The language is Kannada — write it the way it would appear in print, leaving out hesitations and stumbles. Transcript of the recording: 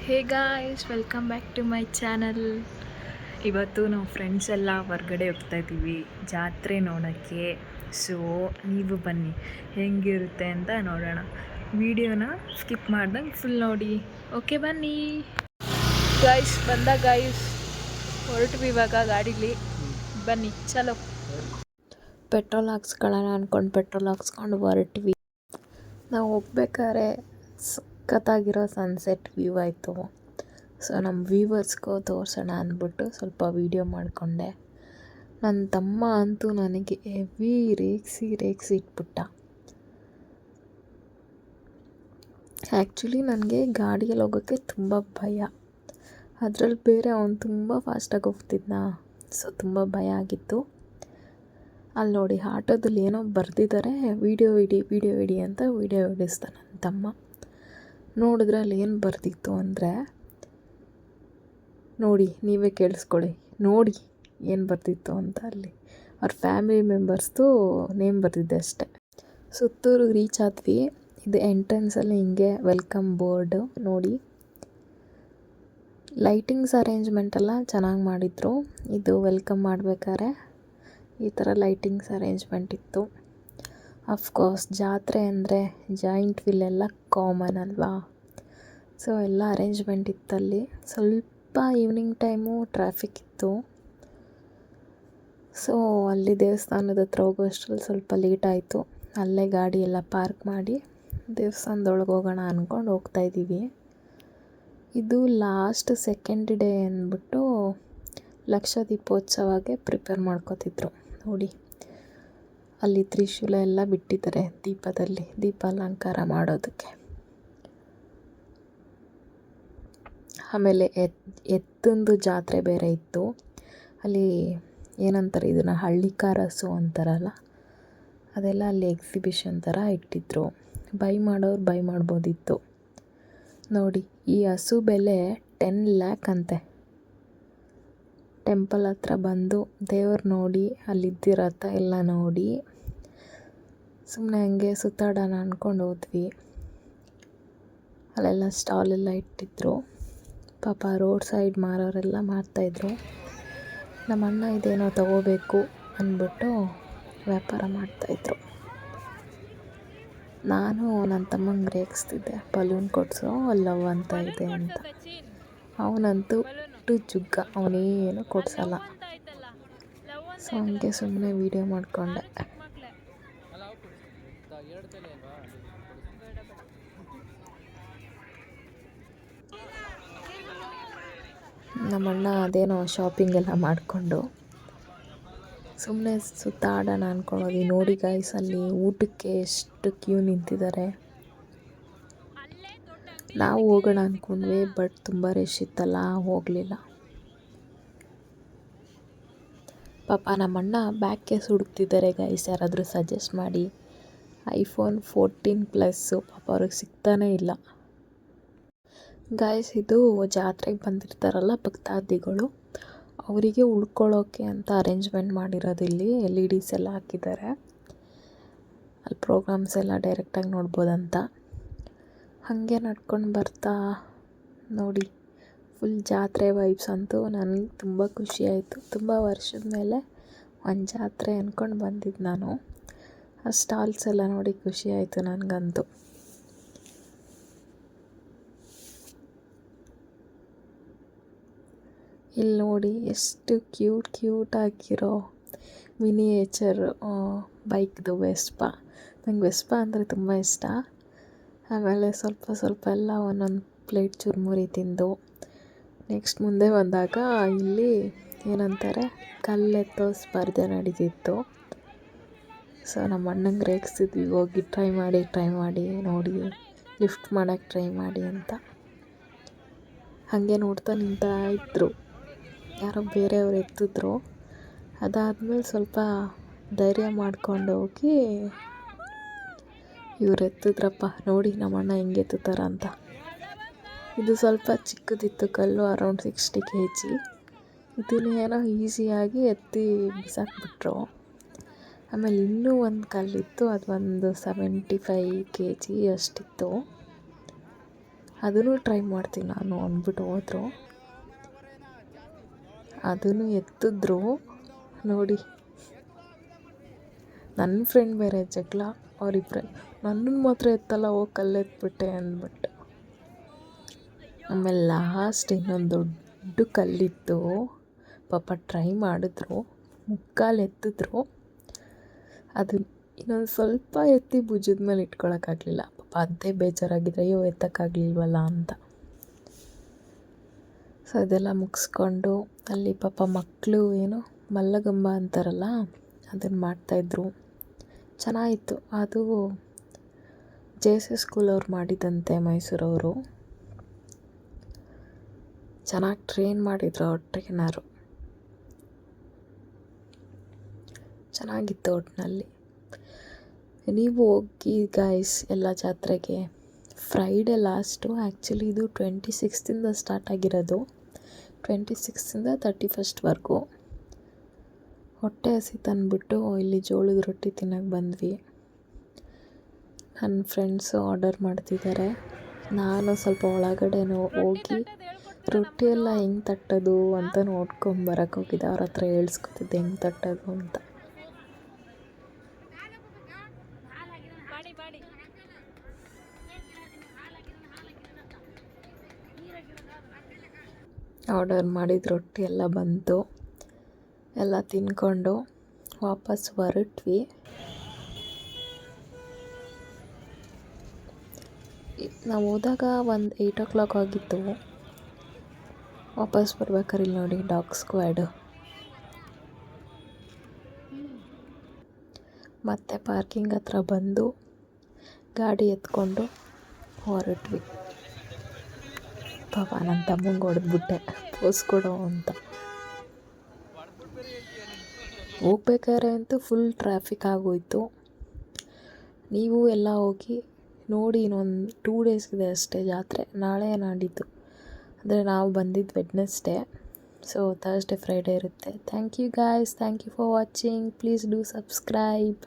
Hey guys, welcome back to my channel. ಇವತ್ತು ನಾವು ಫ್ರೆಂಡ್ಸ್ ಎಲ್ಲ ಹೊರ್ಗಡೆ ಹೋಗ್ತಾ ಇದ್ದೀವಿ ಜಾತ್ರೆ ನೋಡೋಕ್ಕೆ. ಸೊ ನೀವು ಬನ್ನಿ, ಹೆಂಗಿರುತ್ತೆ ಅಂತ ನೋಡೋಣ. ವಿಡಿಯೋನ ಸ್ಕಿಪ್ ಮಾಡ್ದಂಗೆ ಫುಲ್ ನೋಡಿ. ಓಕೆ, ಬನ್ನಿ ಗಾಯ್ಸ್. ಗಾಯ್ಸ್ ಹೊರಟ್ವಿ ಇವಾಗ ಗಾಡೀಲಿ. ಬನ್ನಿ, ಚಲೋ. ಪೆಟ್ರೋಲ್ ಹಾಕ್ಸ್ಕೊಳ್ಳೋಣ ಅಂದ್ಕೊಂಡು ಪೆಟ್ರೋಲ್ ಹಾಕ್ಸ್ಕೊಂಡು ಹೊರಟ್ವಿ. ನಾವು ಹೋಗ್ಬೇಕಾದ್ರೆ ಸಖತ್ತಾಗಿರೋ ಸನ್ಸೆಟ್ ವ್ಯೂ ಆಯಿತು. ಸೊ ನಮ್ಮ ವ್ಯೂವರ್ಸ್ಗೂ ತೋರಿಸೋಣ ಅಂದ್ಬಿಟ್ಟು ಸ್ವಲ್ಪ ವೀಡಿಯೋ ಮಾಡಿಕೊಂಡೆ. ನನ್ನ ತಮ್ಮ ಅಂತೂ ನನಗೆ ಹೆವಿ ರೇಗಿಸಿ ಇಟ್ಬಿಟ್ಟ. ಆ್ಯಕ್ಚುಲಿ ನನಗೆ ಗಾಡಿಯಲ್ಲಿ ಹೋಗೋಕ್ಕೆ ತುಂಬ ಭಯ. ಅದರಲ್ಲಿ ಬೇರೆ ಅವನು ತುಂಬ ಫಾಸ್ಟಾಗಿ ಹೋಗ್ತಿದ್ನ. ಸೊ ತುಂಬ ಭಯ ಆಗಿತ್ತು. ಅಲ್ಲಿ ನೋಡಿ, ಆಟೋದಲ್ಲಿ ಏನೋ ಬರೆದಿದ್ದಾರೆ, ವಿಡಿಯೋ ಇಡಿ ಅಂತ ವಿಡಿಯೋ ಹಿಡಿಸ್ತಾನೆ ನನ್ನ ತಮ್ಮ. ನೋಡಿದ್ರೆ ಅಲ್ಲಿ ಏನು ಬರೆದಿತ್ತು ಅಂದರೆ, ನೋಡಿ ನೀವೇ ಕೇಳಿಸ್ಕೊಳ್ಳಿ, ನೋಡಿ ಏನು ಬರೆದಿತ್ತು ಅಂತ. ಅಲ್ಲಿ ಅವ್ರ ಫ್ಯಾಮಿಲಿ ಮೆಂಬರ್ಸ್ದು ನೇಮ್ ಬರೆದಿದ್ದೆ ಅಷ್ಟೆ. ಸುತ್ತೂರು ರೀಚ್ ಆದ್ವಿ. ಇದು ಎಂಟ್ರೆನ್ಸಲ್ಲಿ ಹಿಂಗೆ ವೆಲ್ಕಮ್ ಬೋರ್ಡು ನೋಡಿ. ಲೈಟಿಂಗ್ಸ್ ಅರೇಂಜ್ಮೆಂಟ್ ಎಲ್ಲ ಚೆನ್ನಾಗಿ ಮಾಡಿದರು. ಇದು ವೆಲ್ಕಮ್ ಮಾಡಬೇಕಾದ್ರೆ ಈ ಥರ ಲೈಟಿಂಗ್ಸ್ ಅರೇಂಜ್ಮೆಂಟ್ ಇತ್ತು. ಅಫ್ಕೋರ್ಸ್ ಜಾತ್ರೆ ಅಂದರೆ ಜಾಯಿಂಟ್ ವೀಲ್ ಎಲ್ಲ ಕಾಮನ್ ಅಲ್ವಾ. ಸೊ ಎಲ್ಲ ಅರೇಂಜ್ಮೆಂಟ್ ಇತ್ತಲ್ಲಿ. ಸ್ವಲ್ಪ ಈವ್ನಿಂಗ್ ಟೈಮು ಟ್ರಾಫಿಕ್ ಇತ್ತು. ಸೊ ಅಲ್ಲಿ ದೇವಸ್ಥಾನದ ಹತ್ರ ಹೋಗೋಷ್ಟರಲ್ಲಿ ಸ್ವಲ್ಪ ಲೇಟ್ ಆಯಿತು. ಅಲ್ಲೇ ಗಾಡಿ ಎಲ್ಲ ಪಾರ್ಕ್ ಮಾಡಿ ದೇವಸ್ಥಾನದೊಳಗೆ ಹೋಗೋಣ ಅಂದ್ಕೊಂಡು ಹೋಗ್ತಾಯಿದ್ದೀವಿ. ಇದು ಲಾಸ್ಟ್ ಸೆಕೆಂಡ್ ಡೇ ಅಂದ್ಬಿಟ್ಟು ಲಕ್ಷ ದೀಪೋತ್ಸವಕ್ಕೆ ಪ್ರಿಪೇರ್ ಮಾಡ್ಕೋತಿದ್ರು ನೋಡಿ. ಅಲ್ಲಿ ತ್ರಿಶೂಲ ಎಲ್ಲ ಬಿಟ್ಟಿದ್ದಾರೆ ದೀಪದಲ್ಲಿ, ದೀಪ ಅಲಂಕಾರ ಮಾಡೋದಕ್ಕೆ. ಆಮೇಲೆ ಎತ್ತಂದು ಜಾತ್ರೆ ಬೇರೆ ಇತ್ತು. ಅಲ್ಲಿ ಏನಂತಾರೆ ಇದನ್ನು, ಹಳ್ಳಿ ಕಾರಸು ಅಂತಾರಲ್ಲ, ಅದೆಲ್ಲ ಅಲ್ಲಿ ಎಕ್ಸಿಬಿಷನ್ ಥರ ಇಟ್ಟಿದ್ರು. ಬೈ ಮಾಡೋರು ಬೈ ಮಾಡ್ಬೋದಿತ್ತು ನೋಡಿ. ಈ ಹಸು ಬೆಲೆ 10 ಲ್ಯಾಕ್ ಅಂತೆ. ಟೆಂಪಲ್ ಹತ್ರ ಬಂದು ದೇವ್ರು ನೋಡಿ, ಅಲ್ಲಿದ್ದ ರಥ ಎಲ್ಲ ನೋಡಿ ಸುಮ್ಮನೆ ಹಂಗೆ ಸುತ್ತಾಡೋಣ ಅಂದ್ಕೊಂಡು ಹೋದ್ವಿ. ಅಲ್ಲೆಲ್ಲ ಸ್ಟಾಲೆಲ್ಲ ಇಟ್ಟಿದ್ರು. ಪಾಪ ರೋಡ್ ಸೈಡ್ ಮಾರೋರೆಲ್ಲ ಮಾರ್ತಾಯಿದ್ರು. ನಮ್ಮ ಅಣ್ಣ ಇದೇನೋ ತಗೋಬೇಕು ಅಂದ್ಬಿಟ್ಟು ವ್ಯಾಪಾರ ಮಾಡ್ತಾಯಿದ್ರು. ನಾನು ನನ್ನ ತಮ್ಮಂಗೆ ರೇಗಿಸ್ತಿದ್ದೆ, ಬಲೂನ್ ಕೊಡಿಸೋ ಲವ್ ಅಂತ ಇದೆ ಅಂತ. ಅವನಂತೂ ಜುಗ್ಗ, ಅವನೇನು ಕೊಡ್ಸಲ್ಲ. ಸೊ ಹಂಗೆ ಸುಮ್ಮನೆ ವೀಡಿಯೋ ಮಾಡಿಕೊಂಡೆ. ನಮ್ಮಣ್ಣ ಅದೇನೋ ಶಾಪಿಂಗ್ ಎಲ್ಲ ಮಾಡಿಕೊಂಡು ಸುಮ್ಮನೆ ಸುತ್ತಾಡೋಣ ಅಂದ್ಕೊಳ್ಳೋದು. ನೋಡಿ ಗಾಯ್ಸ್, ಅಲ್ಲಿ ಊಟಕ್ಕೆ ಎಷ್ಟು ಕ್ಯೂ ನಿಂತಿದ್ದಾರೆ. ನಾವು ಹೋಗೋಣ ಅಂದ್ಕೊಂಡ್ವಿ, ಬಟ್ ತುಂಬ ರಶ್ ಇತ್ತಲ್ಲ, ಹೋಗಲಿಲ್ಲ. ಪಾಪ ನಮ್ಮಣ್ಣ ಬ್ಯಾಕ್ ಕೇಸ್ ಹುಡುಕ್ತಿದ್ದಾರೆ ಗಾಯ್ಸ್, ಯಾರಾದರೂ ಸಜೆಸ್ಟ್ ಮಾಡಿ. iPhone 14 ಪ್ಲಸ್ಸು ಪಾಪ ಅವ್ರಿಗೆ ಸಿಗ್ತಾನೇ ಇಲ್ಲ. ಗಾಯ್ಸ್, ಇದು ಜಾತ್ರೆಗೆ ಬಂದಿರ್ತಾರಲ್ಲ ಭಕ್ತಾದಿಗಳು, ಅವರಿಗೆ ಉಳ್ಕೊಳ್ಳೋಕ್ಕೆ ಅಂತ ಅರೇಂಜ್ಮೆಂಟ್ ಮಾಡಿರೋದು. ಇಲ್ಲಿ LEDs ಎಲ್ಲ ಹಾಕಿದ್ದಾರೆ. ಅಲ್ಲಿ ಪ್ರೋಗ್ರಾಮ್ಸ್ ಎಲ್ಲ ಡೈರೆಕ್ಟಾಗಿ ನೋಡ್ಬೋದಂತ. ಹಾಗೆ ನಡ್ಕೊಂಡು ಬರ್ತಾ ನೋಡಿ, ಫುಲ್ ಜಾತ್ರೆ ವೈಬ್ಸ್ ಅಂತೂ ನನಗೆ ತುಂಬ ಖುಷಿಯಾಯಿತು. ತುಂಬ ವರ್ಷದ ಮೇಲೆ ಒಂದು ಜಾತ್ರೆ ಅಂದ್ಕೊಂಡು ಬಂದಿದ್ದು ನಾನು. ಆ ಸ್ಟಾಲ್ಸ್ ಎಲ್ಲ ನೋಡಿ ಖುಷಿಯಾಯಿತು ನನಗಂತೂ. ಇಲ್ಲಿ ನೋಡಿ ಎಷ್ಟು ಕ್ಯೂಟ್ ಆಗಿರೋ ಮಿನಿಯೇಚರ್ ಬೈಕ್ದು ವೆಸ್ಪಾ. ನಂಗೆ ವೆಸ್ಪಾ ಅಂದರೆ ತುಂಬ ಇಷ್ಟ. ಆಮೇಲೆ ಸ್ವಲ್ಪ ಎಲ್ಲ ಒಂದೊಂದು ಪ್ಲೇಟ್ ಚುರುಮುರಿ ತಿಂದು ನೆಕ್ಸ್ಟ್ ಮುಂದೆ ಬಂದಾಗ ಇಲ್ಲಿ ಏನಂತಾರೆ, ಕಲ್ಲೆತ್ತೋ ಸ್ಪರ್ಧೆ ನಡೀತಿತ್ತು. ಸೊ ನಮ್ಮ ಅಣ್ಣಂಗೆ ರೇಗಿಸ್ತಿದ್ವಿ, ಹೋಗಿ ಟ್ರೈ ಮಾಡಿ ನೋಡಿ, ಲಿಫ್ಟ್ ಮಾಡೋಕ್ಕೆ ಟ್ರೈ ಮಾಡಿ ಅಂತ. ಹಾಗೆ ನೋಡ್ತಾ ನಿಂತಾ ಇದ್ದರು. ಯಾರೋ ಬೇರೆಯವ್ರು ಎತ್ತಿದ್ರು. ಅದಾದಮೇಲೆ ಸ್ವಲ್ಪ ಧೈರ್ಯ ಮಾಡ್ಕೊಂಡು ಹೋಗಿ ಇವ್ರು ಎತ್ತಿದ್ರಪ್ಪ. ನೋಡಿ ನಮ್ಮಣ್ಣ ಹೆಂಗೆ ಎತ್ತುತ್ತಾರ ಅಂತ. ಇದು ಸ್ವಲ್ಪ ಚಿಕ್ಕದಿತ್ತು ಕಲ್ಲು, ಅರೌಂಡ್ 60 kg. ಇದನ್ನು ಏನೋ ಈಸಿಯಾಗಿ ಎತ್ತಿ ಬಿಸಾಕ್ಬಿಟ್ರು. ಆಮೇಲೆ ಇನ್ನೂ ಒಂದು ಕಲ್ಲಿತ್ತು, ಅದು ಒಂದು 75 kg ಅಷ್ಟಿತ್ತು. ಅದನ್ನು ಟ್ರೈ ಮಾಡ್ತೀನಿ ನಾನು ಅಂದ್ಬಿಟ್ಟು ಹೋದರು. ಅದನ್ನು ಎತ್ತಿದ್ರು ನೋಡಿ. ನನ್ನ ಫ್ರೆಂಡ್ ಬೇರೆ ಜಗಳ ಅವರಿಬ್ಬರೇ, ನನ್ನನ್ನು ಮಾತ್ರ ಎತ್ತಲ್ಲ, ಹೋಗಿ ಕಲ್ಲೆತ್ಬಿಟ್ಟೆ ಅಂದ್ಬಿಟ್ಟು. ಆಮೇಲೆ ಲಾಸ್ಟ್ ಇನ್ನೊಂದು ದೊಡ್ಡ ಕಲ್ಲಿತ್ತು, ಪಾಪ ಟ್ರೈ ಮಾಡಿದ್ರು, ಮುಕ್ಕಾಲು ಎತ್ತಿದ್ರು. ಅದು ಇನ್ನೊಂದು ಸ್ವಲ್ಪ ಎತ್ತಿ ಭುಜದ ಮೇಲೆ ಇಟ್ಕೊಳಕ್ಕಾಗಲಿಲ್ಲ. ಪಾಪ ಅದೇ ಬೇಜಾರಾಗಿದ್ರೆ, ಅಯ್ಯೋ ಎತ್ತಕ್ಕಾಗಲಿಲ್ವಲ್ಲ ಅಂತ. ಸೊ ಅದೆಲ್ಲ ಮುಗಿಸ್ಕೊಂಡು ಅಲ್ಲಿ ಪಾಪ ಮಕ್ಕಳು ಏನು ಮಲ್ಲಗಂಬ ಅಂತಾರಲ್ಲ, ಅದನ್ನು ಮಾಡ್ತಾಯಿದ್ರು. ಚೆನ್ನಾಗಿತ್ತು. ಅದು JS ಸ್ಕೂಲ್ ಅವ್ರು ಮಾಡಿದಂತೆ, ಮೈಸೂರವರು. ಚೆನ್ನಾಗಿ ಟ್ರೈನ್ ಮಾಡಿದ್ರು ಅವ್ರ ಟ್ರೈನರು. ಚೆನ್ನಾಗಿತ್ತು ಒಟ್ಟಿನಲ್ಲಿ. ನೀವು ಹೋಗಿ ಗಾಯ್ಸ್ ಎಲ್ಲ ಜಾತ್ರೆಗೆ. Friday last. ಆ್ಯಕ್ಚುಲಿ ಇದು 26 ಸ್ಟಾರ್ಟ್ ಆಗಿರೋದು, 26 31ವರೆಗೂ. ಹೊಟ್ಟೆ ಹಸಿತು ಅಂದ್ಬಿಟ್ಟು ಇಲ್ಲಿ ಜೋಳದ ರೊಟ್ಟಿ ತಿನ್ನೋಕ್ಕೆ ಬಂದ್ವಿ. ನನ್ನ ಫ್ರೆಂಡ್ಸು ಆರ್ಡರ್ ಮಾಡ್ತಿದ್ದಾರೆ. ನಾನು ಸ್ವಲ್ಪ ಒಳಗಡೆ ಹೋಗಿ ರೊಟ್ಟಿ ಎಲ್ಲ ಹೆಂಗೆ ತಟ್ಟೋದು ಅಂತ ನೋಡ್ಕೊಂಬರಕ್ಕೆ ಹೋಗಿದ್ದೆ. ಅವ್ರ ಹತ್ರ ಹೇಳ್ಸ್ಕೊತಿದ್ದೆ ಹೆಂಗೆ ತಟ್ಟೋದು ಅಂತ. ಆರ್ಡರ್ ಮಾಡಿದ ರೊಟ್ಟಿ ಎಲ್ಲ ಬಂತು. ಎಲ್ಲ ತಿನ್ಕೊಂಡು ವಾಪಸ್ ಹೊರಟ್ವಿ. ನಾವು ಹೋದಾಗ ಒಂದು 8 o'clock ಆಗಿತ್ತು. ವಾಪಸ್ ಬರ್ಬೇಕಾದ್ರೆ ಇಲ್ಲಿ ನೋಡಿ ಡಾಗ್ ಸ್ಕ್ವಾಡ್. ಮತ್ತೆ ಪಾರ್ಕಿಂಗ್ ಹತ್ರ ಬಂದು ಗಾಡಿ ಎತ್ಕೊಂಡು ಹೊರಟ್ವಿ. ಪಾಪ ನನ್ನ ತಮ್ಮಂಗೆ ಹೊಡೆದ್ಬಿಟ್ಟೆ ಪೋಸ್ ಕೊಡೋ ಅಂತ. ಹೋಗ್ಬೇಕಾದ್ರೆ ಅಂತೂ ಫುಲ್ ಟ್ರಾಫಿಕ್ ಆಗೋಯ್ತು. ನೀವು ಎಲ್ಲ ಹೋಗಿ ನೋಡಿ. ಇನ್ನೊಂದು 2 days ಇದೆ ಅಷ್ಟೇ ಜಾತ್ರೆ, ನಾಳೆ ನಾಡಿದ್ದು. ಅಂದರೆ ನಾವು ಬಂದಿದ್ದು ವೆಡ್ನೆಸ್ಡೇ, ಸೊ ಥರ್ಸ್ಡೇ ಫ್ರೈಡೇ ಇರುತ್ತೆ. Thank you guys, thank you for watching. Please do subscribe.